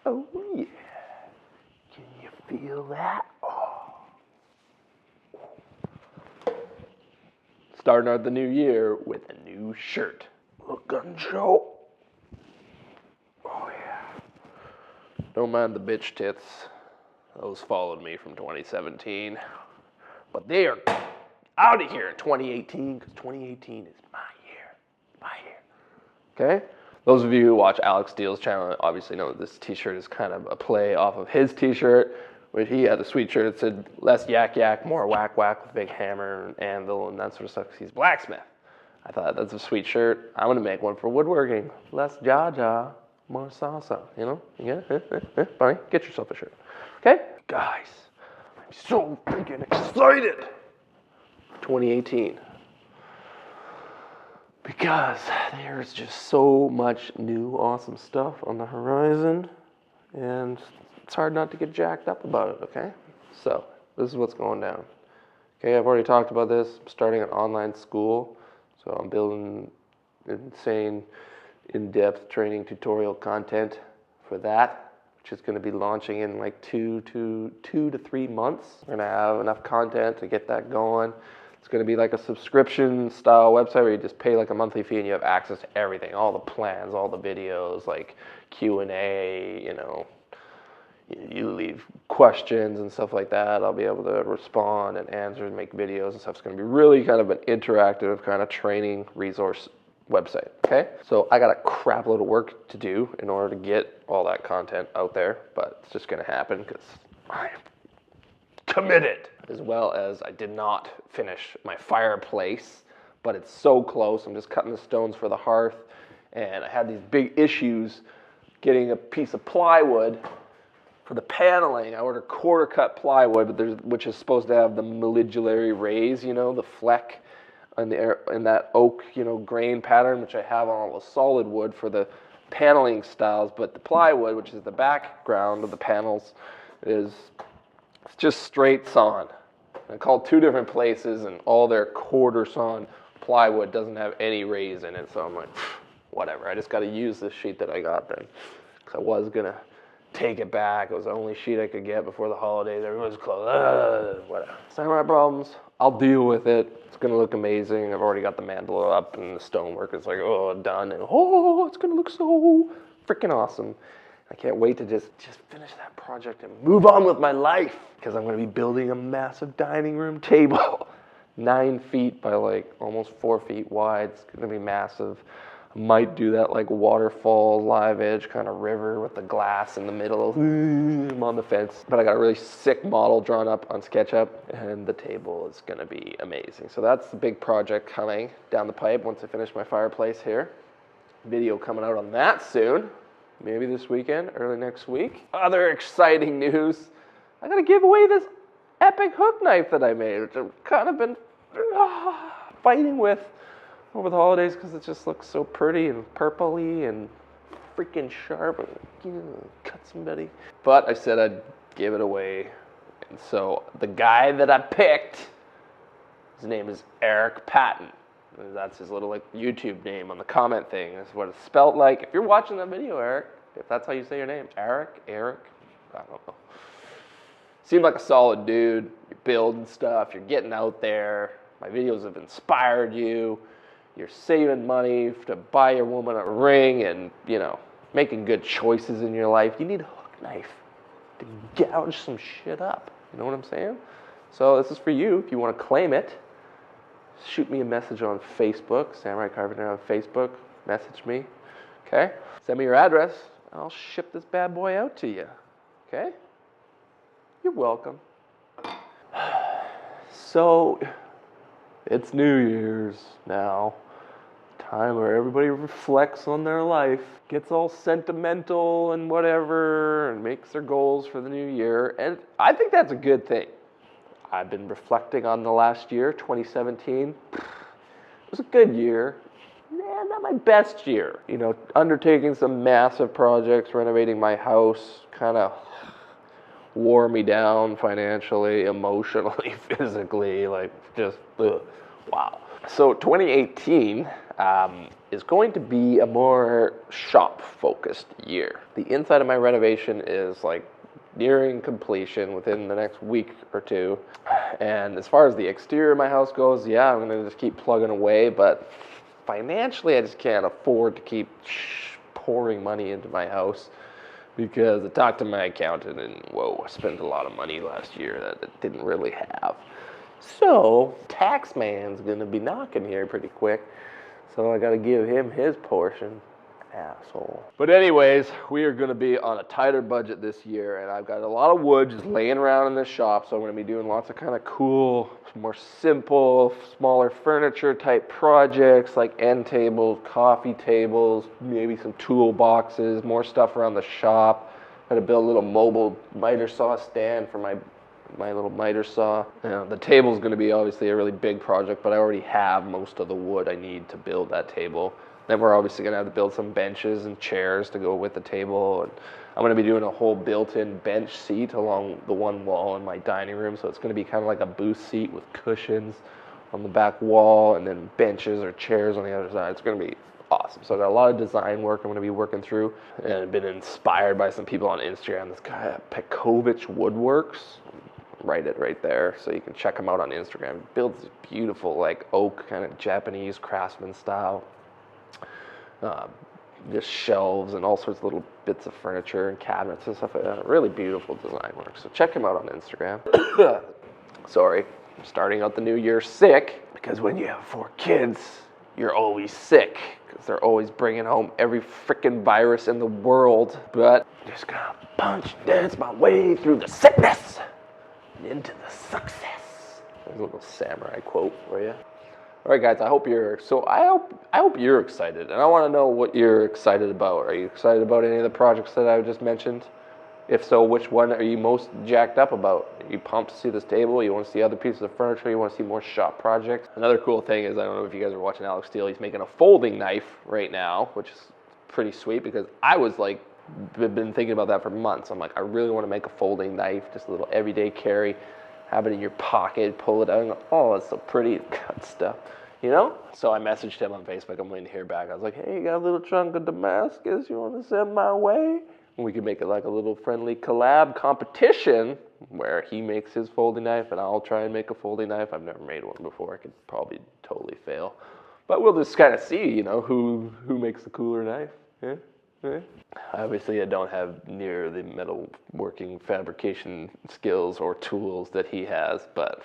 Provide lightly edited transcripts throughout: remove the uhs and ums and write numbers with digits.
Oh yeah. Can you feel that? Oh. Starting out the new year with a new shirt. Look on Joe. Oh yeah. Don't mind the bitch tits. Those followed me from 2017. But they are out of here in 2018 because 2018 is my year. My year. Okay? Those of you who watch Alex Steele's channel obviously know that this t-shirt is kind of a play off of his t-shirt, where he had a sweet shirt that said less yak yak, more whack whack with a big hammer and anvil and that sort of stuff because he's a blacksmith. I thought that's a sweet shirt. I'm going to make one for woodworking. Less jaw, more salsa, you know? Yeah? Bunny, get yourself a shirt. Okay? Guys, I'm so freaking excited. 2018. Because there's just so much new awesome stuff on the horizon, and it's hard not to get jacked up about it, okay? So, this is what's going down. Okay, I've already talked about this. I'm starting an online school, so I'm building insane, in-depth training tutorial content for that, which is going to be launching in like 2 to 3 months. We're going to have enough content to get that going. It's going to be like a subscription style website where you just pay like a monthly fee and you have access to everything, all the plans, all the videos, like Q&A, you know, you leave questions and stuff like that. I'll be able to respond and answer and make videos and stuff. It's going to be really kind of an interactive kind of training resource website, okay? So I got a crap load of work to do in order to get all that content out there, but it's just going to happen because I am committed. As well as I did not finish my fireplace, but it's so close. I'm just cutting the stones for the hearth, and I had these big issues getting a piece of plywood for the paneling. I ordered quarter cut plywood, but which is supposed to have the modulary raise, you know, the fleck in that oak, you know, grain pattern, which I have on all the solid wood for the paneling styles. But the plywood, which is the background of the panels, it's just straight sawn. I called 2 different places, and all their quarter sawn plywood doesn't have any raise in it. So I'm like, whatever. I just got to use this sheet that I got then, because I was gonna take it back. It was the only sheet I could get before the holidays. Everyone's closed. Whatever. Samurai problems. I'll deal with it. It's gonna look amazing. I've already got the mandala up, and the stonework is like, oh, done, and oh, it's gonna look so freaking awesome. I can't wait to just finish that project and move on with my life, because I'm going to be building a massive dining room table, 9 feet by like almost 4 feet wide. It's going to be massive. I might do that like waterfall, live edge kind of river with the glass in the middle. I'm on the fence. But I got a really sick model drawn up on SketchUp, and the table is going to be amazing. So that's the big project coming down the pipe once I finish my fireplace here. Video coming out on that soon. Maybe this weekend, early next week. Other exciting news. I gotta give away this epic hook knife that I made, which I've kind of been fighting with over the holidays because it just looks so pretty and purpley and freaking sharp. Cut somebody. But I said I'd give it away. And so the guy that I picked, his name is Eric Patton. That's his little like YouTube name on the comment thing. That's what it's spelled like. If you're watching that video, Eric, if that's how you say your name, Eric, I don't know. Seemed like a solid dude. You're building stuff. You're getting out there. My videos have inspired you. You're saving money to buy your woman a ring and, you know, making good choices in your life. You need a hook knife to gouge some shit up. You know what I'm saying? So this is for you if you want to claim it. Shoot me a message on Facebook, Samurai Carpenter on Facebook. Message me, okay? Send me your address. I'll ship this bad boy out to you, okay? You're welcome. So, it's New Year's now. Time where everybody reflects on their life, gets all sentimental and whatever, and makes their goals for the new year. And I think that's a good thing. I've been reflecting on the last year, 2017. It was a good year. Not my best year. You know, undertaking some massive projects, renovating my house, kind of wore me down financially, emotionally, physically, like just, wow. So 2018, is going to be a more shop-focused year. The inside of my renovation is like nearing completion within the next week or two. And as far as the exterior of my house goes, yeah, I'm gonna just keep plugging away, but financially I just can't afford to keep pouring money into my house, because I talked to my accountant and whoa, I spent a lot of money last year that it didn't really have. So tax man's gonna be knocking here pretty quick, so I gotta give him his portion. Asshole. But anyways, we are going to be on a tighter budget this year, and I've got a lot of wood just laying around in the shop, so I'm going to be doing lots of kind of cool, more simple, smaller furniture type projects like end tables, coffee tables, maybe some toolboxes, more stuff around the shop. I'm going to build a little mobile miter saw stand for my little miter saw. The table's going to be obviously a really big project, but I already have most of the wood I need to build that table. Then we're obviously going to have to build some benches and chairs to go with the table. And I'm going to be doing a whole built-in bench seat along the one wall in my dining room. So it's going to be kind of like a booth seat with cushions on the back wall and then benches or chairs on the other side. It's going to be awesome. So I got a lot of design work I'm going to be working through. And I've been inspired by some people on Instagram. This guy, Pekovich Woodworks. Write it right there so you can check him out on Instagram. He builds beautiful like oak kind of Japanese craftsman style. Just shelves and all sorts of little bits of furniture and cabinets and stuff like that. Really beautiful design work. So check him out on Instagram. Sorry, I'm starting out the new year sick, because when you have 4 kids, you're always sick, because they're always bringing home every freaking virus in the world. But I'm just gonna punch dance my way through the sickness and into the success. There's a little samurai quote for you. All right, guys, I hope you're excited, and I want to know what you're excited about. Are you excited about any of the projects that I just mentioned? If so, which one are you most jacked up about? Are you pumped to see this table? You want to see other pieces of furniture? You want to see more shop projects? Another cool thing is, I don't know if you guys are watching Alex Steele, he's making a folding knife right now, which is pretty sweet, because I was like, been thinking about that for months. I'm like, I really want to make a folding knife, just a little everyday carry. Have it in your pocket, pull it out, and go, oh, it's so pretty, cut stuff, you know? So I messaged him on Facebook. I'm waiting to hear back. I was like, hey, you got a little chunk of Damascus you want to send my way? And we could make it like a little friendly collab competition where he makes his folding knife and I'll try and make a folding knife. I've never made one before. I could probably totally fail. But we'll just kind of see, you know, who makes the cooler knife. Yeah? Yeah. Obviously, I don't have near the metalworking fabrication skills or tools that he has, but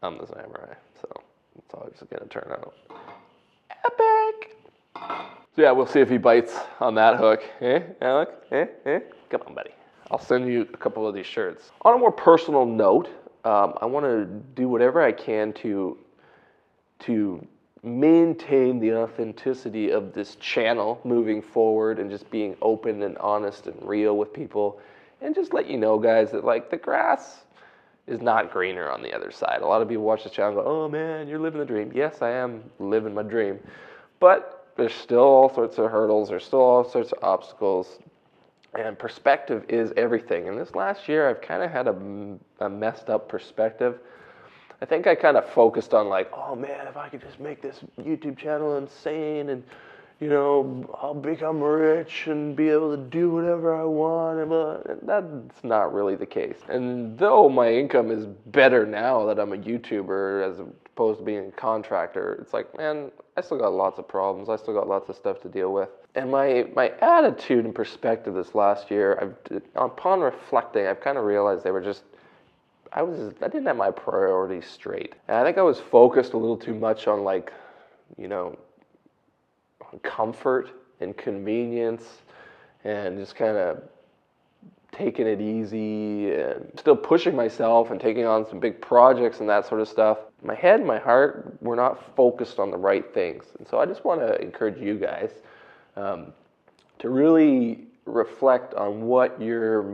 I'm the samurai, so it's obviously going to turn out epic. So yeah, we'll see if he bites on that hook. Alec? Come on, buddy. I'll send you a couple of these shirts. On a more personal note, I want to do whatever I can to maintain the authenticity of this channel moving forward, and just being open and honest and real with people, and just let you know, guys, that like the grass is not greener on the other side. A lot of people watch this channel and go, oh man, you're living the dream. Yes, I am living my dream, but there's still all sorts of hurdles, there's still all sorts of obstacles, and perspective is everything. And this last year I've kind of had a messed up perspective. I think I kind of focused on like, oh man, if I could just make this YouTube channel insane, and you know, I'll become rich and be able to do whatever I want. And that's not really the case. And though my income is better now that I'm a YouTuber as opposed to being a contractor, it's like, man, I still got lots of problems. I still got lots of stuff to deal with. And my attitude and perspective this last year, upon reflecting, I've kind of realized they were just, I didn't have my priorities straight. And I think I was focused a little too much on like, you know, comfort and convenience, and just kind of taking it easy and still pushing myself and taking on some big projects and that sort of stuff. My head and my heart were not focused on the right things. And so I just want to encourage you guys to really reflect on what your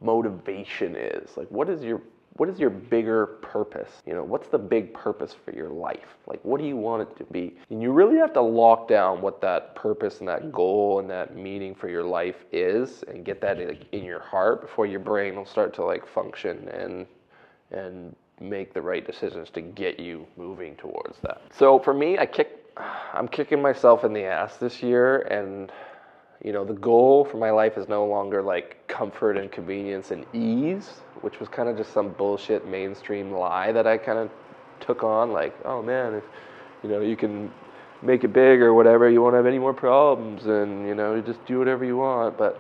motivation is. Like, what is your bigger purpose? You know, what's the big purpose for your life? Like, what do you want it to be? And you really have to lock down what that purpose and that goal and that meaning for your life is, and get that in your heart before your brain will start to like function and make the right decisions to get you moving towards that. So for me, I kicked I'm kicking myself in the ass this year, and the goal for my life is no longer like comfort and convenience and ease, which was kind of just some bullshit mainstream lie that I kind of took on. Like, oh man, if you can make it big or whatever, you won't have any more problems, and you just do whatever you want. But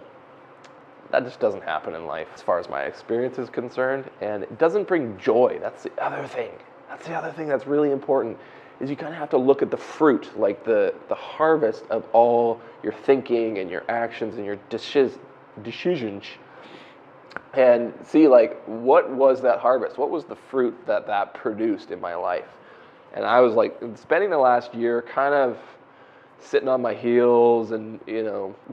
that just doesn't happen in life, as far as my experience is concerned, and it doesn't bring joy. That's the other thing. That's the other thing that's really important. Is you kind of have to look at the fruit, like the harvest of all your thinking and your actions and your decisions, and see like what was that harvest? What was the fruit that produced in my life? And I was like spending the last year kind of sitting on my heels and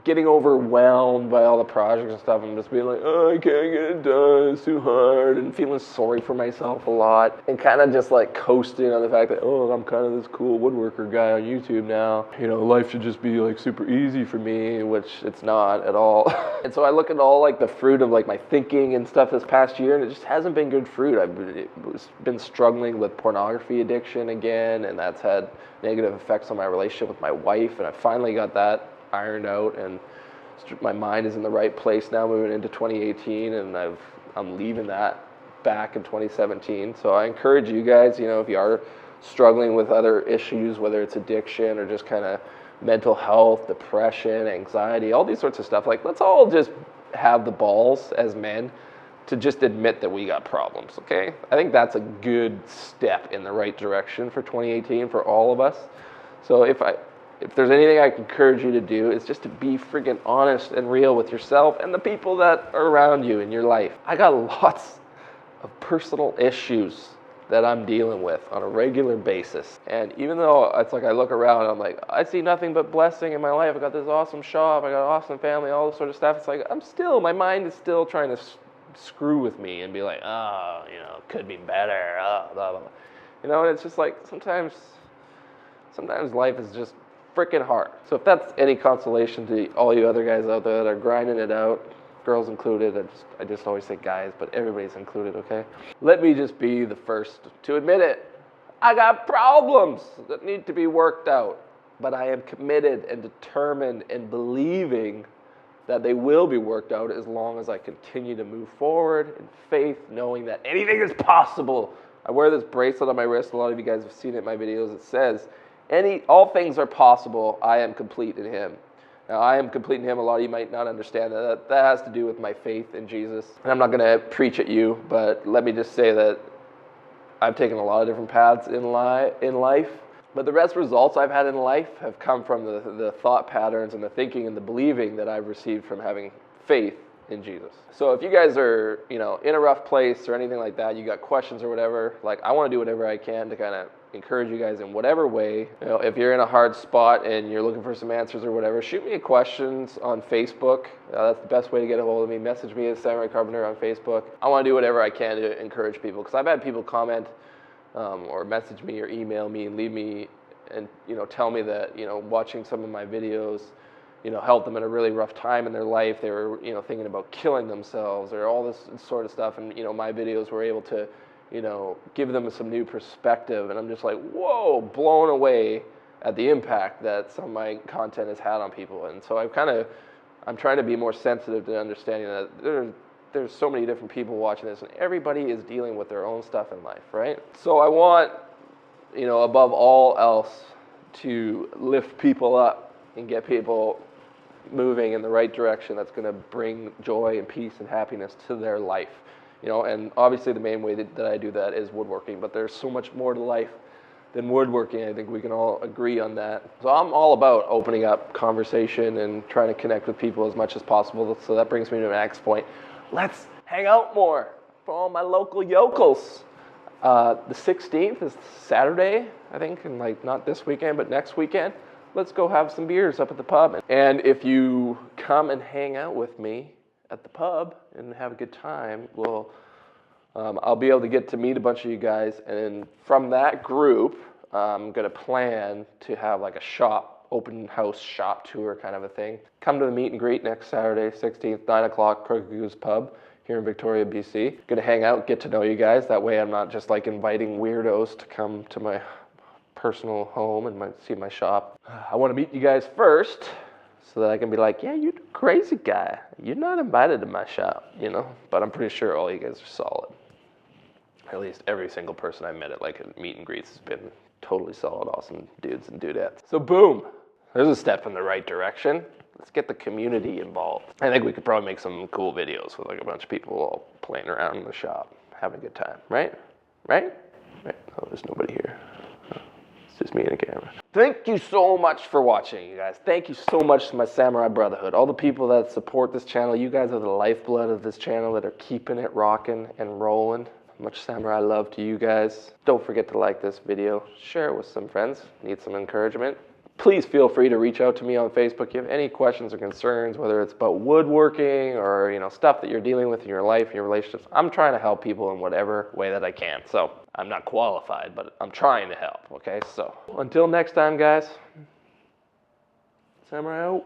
getting overwhelmed by all the projects and stuff, and just being like, oh, I can't get it done, it's too hard, and feeling sorry for myself a lot, and kind of just like coasting on the fact that, oh, I'm kind of this cool woodworker guy on YouTube now, life should just be like super easy for me, which it's not at all. And so I look at all like the fruit of like my thinking and stuff this past year, and it just hasn't been good fruit. I've been struggling with pornography addiction again, and that's had negative effects on my relationship with my wife, and I finally got that ironed out, and my mind is in the right place now moving into 2018, and I'm leaving that back in 2017. So I encourage you guys, if you are struggling with other issues, whether it's addiction or just kind of mental health, depression, anxiety, all these sorts of stuff, like let's all just have the balls as men to just admit that we got problems, okay? I think that's a good step in the right direction for 2018 for all of us. So if there's anything I can encourage you to do, it's just to be freaking honest and real with yourself and the people that are around you in your life. I got lots of personal issues that I'm dealing with on a regular basis. And even though it's like I look around and I'm like, I see nothing but blessing in my life. I got this awesome shop, I got an awesome family, all this sort of stuff. It's like my mind is still trying to screw with me and be like, oh, could be better, blah, blah, blah. And it's just like sometimes life is just freaking hard. So if that's any consolation to all you other guys out there that are grinding it out, girls included, I just always say guys, but everybody's included, okay? Let me just be the first to admit it. I got problems that need to be worked out, but I am committed and determined and believing that they will be worked out as long as I continue to move forward in faith, knowing that anything is possible. I wear this bracelet on my wrist. A lot of you guys have seen it in my videos. It says, all things are possible. I am complete in Him. Now, I am complete in Him. A lot of you might not understand that. That has to do with my faith in Jesus. And I'm not going to preach at you, but let me just say that I've taken a lot of different paths in life. But the best results I've had in life have come from the thought patterns and the thinking and the believing that I've received from having faith in Jesus. So if you guys are, in a rough place or anything like that, you got questions or whatever, like I want to do whatever I can to kind of encourage you guys in whatever way. If you're in a hard spot and you're looking for some answers or whatever, shoot me questions on Facebook. That's the best way to get a hold of me. Message me at Carpenter on Facebook. I want to do whatever I can to encourage people, because I've had people comment or message me or email me and leave me and tell me that watching some of my videos helped them in a really rough time in their life. They were thinking about killing themselves or all this sort of stuff, and my videos were able to give them some new perspective. And I'm just like, whoa, blown away at the impact that some of my content has had on people. And so I'm trying to be more sensitive to understanding that there's so many different people watching this, and everybody is dealing with their own stuff in life, right? So I want, above all else, to lift people up and get people moving in the right direction that's going to bring joy and peace and happiness to their life. And obviously the main way that I do that is woodworking, but there's so much more to life than woodworking. I think we can all agree on that. So I'm all about opening up conversation and trying to connect with people as much as possible. So that brings me to the next point. Let's hang out more for all my local yokels. The 16th is Saturday, I think, and not this weekend, but next weekend. Let's go have some beers up at the pub. And if you come and hang out with me at the pub and have a good time, I'll be able to get to meet a bunch of you guys. And from that group, I'm going to plan to have like a open house shop tour kind of a thing. Come to the meet and greet next Saturday, 16th, 9 o'clock, Crooked Goose Pub here in Victoria, BC. Going to hang out, get to know you guys. That way I'm not just like inviting weirdos to come to my personal home and might see my shop. I want to meet you guys first so that I can be like, yeah, you're a crazy guy. You're not invited to my shop, you know? But I'm pretty sure all you guys are solid. At least every single person I met at like a meet and greets has been totally solid, awesome dudes and dudettes. So boom, there's a step in the right direction. Let's get the community involved. I think we could probably make some cool videos with like a bunch of people all playing around in the shop, having a good time, right? Right? Right. Oh, there's nobody here. It's just me and a camera. Thank you so much for watching, you guys. Thank you so much to my Samurai Brotherhood. All the people that support this channel, you guys are the lifeblood of this channel that are keeping it rocking and rolling. Much Samurai love to you guys. Don't forget to like this video. Share it with some friends. Need some encouragement. Please feel free to reach out to me on Facebook if you have any questions or concerns, whether it's about woodworking or stuff that you're dealing with in your life, your relationships. I'm trying to help people in whatever way that I can. So I'm not qualified, but I'm trying to help, okay? So until next time, guys, Samurai out.